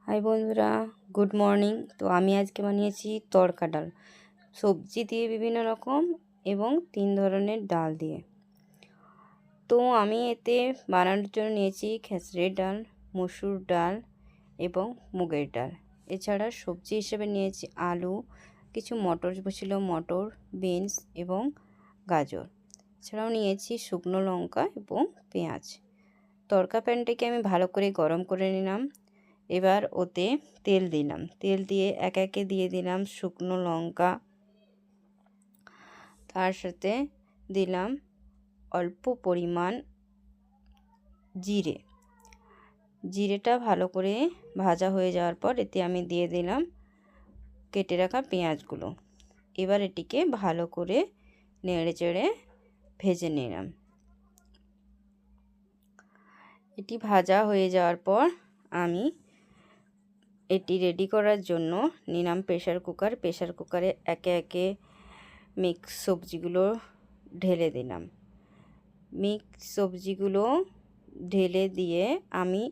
High বন্ধুরা, good morning. তো আমি আজকে বানিয়েছি তড়কা ডাল, সবজি দিয়ে বিভিন্ন রকম এবং 3 ধরনের ডাল দিয়ে। তো আমি এতে বানানোর জন্য নিয়েছি খেসরির ডাল, মসুর ডাল এবং মুগের ডাল। এছাড়া সবজি হিসেবে নিয়েছি আলু, কিছু মটর ছিল, মটর, বিনস এবং গাজর। এছাড়াও নিয়েছি শুকনো লঙ্কা এবং পেঁয়াজ। তড়কা প্যানটাকে আমি ভালো করে গরম করে নিলাম। এবার ওতে তেল দিলাম, তেল দিয়ে একে একে দিয়ে দিলাম শুকনো লঙ্কা, তার সাথে দিলাম অল্প পরিমাণ জিরেটা ভালো করে ভাজা হয়ে যাওয়ার পর এতে আমি দিয়ে দিলাম কেটে রাখা পেঁয়াজগুলো। এবার এটিকে ভালো করে নেড়ে চেড়ে ভেজে নিলাম। এটি ভাজা হয়ে যাওয়ার পর আমি এটি রেডি করার জন্য নিলাম প্রেসার কুকারে একে একে মিক্স সবজিগুলো ঢেলে দিলাম। মিক্স সবজিগুলো ঢেলে দিয়ে আমি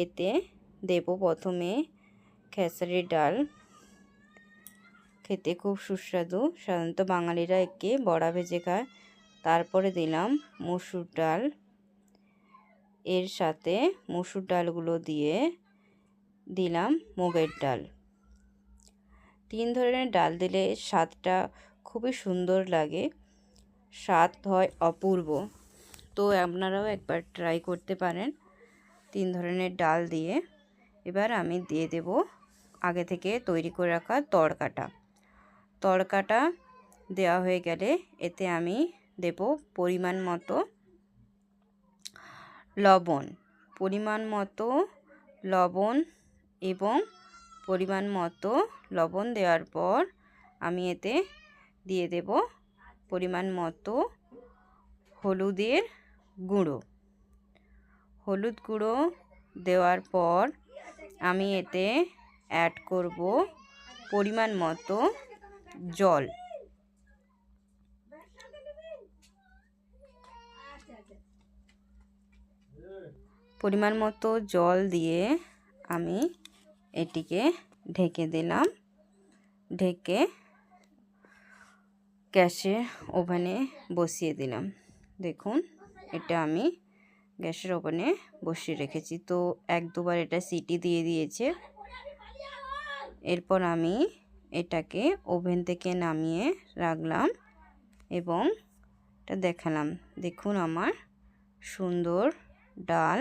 এতে দেব প্রথমে খেসারির ডাল। খেতে খুব সুস্বাদু, সাধারণত বাঙালিরা একে বড়া ভেজে খায়। তারপরে দিলাম মসুর ডাল, এর সাথে মসুর ডালগুলো দিয়ে দিলাম মুগের ডাল। 3 ধরনের ডাল দিলে স্বাদটা খুবই সুন্দর লাগে, স্বাদ হয় অপূর্ব। তো আপনারাও একবার ট্রাই করতে পারেন 3 ধরনের ডাল দিয়ে। এবার আমি দিয়ে দেব আগে থেকে তৈরি করে রাখা তড়কাটা দেওয়া হয়ে গেলে এতে আমি দেব পরিমাণ মতো লবণ এবং পরিমাণ মতো লবণ দেওয়ার পর আমি এতে দিয়ে দেব পরিমাণ মতো হলুদ গুঁড়ো দেওয়ার পর আমি এতে অ্যাড করব পরিমাণ মতো জল। পরিমাণ মতো জল দিয়ে আমি এটিকে ঢেকে দিলাম। ঢেকে গ্যাসের ওভেনে বসিয়ে দিলাম। দেখুন, এটা আমি গ্যাসের ওভেনে বসিয়ে রেখেছি। তো 1-2 বার এটা সিটি দিয়ে দিয়েছে। এরপর আমি এটাকে ওভেন থেকে নামিয়ে রাখলাম এবং এটা দেখালাম। দেখুন, আমার সুন্দর ডাল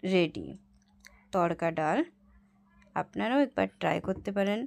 রেডি, তড়কা ডাল। আপনারাও একবার ট্রাই করতে পারেন।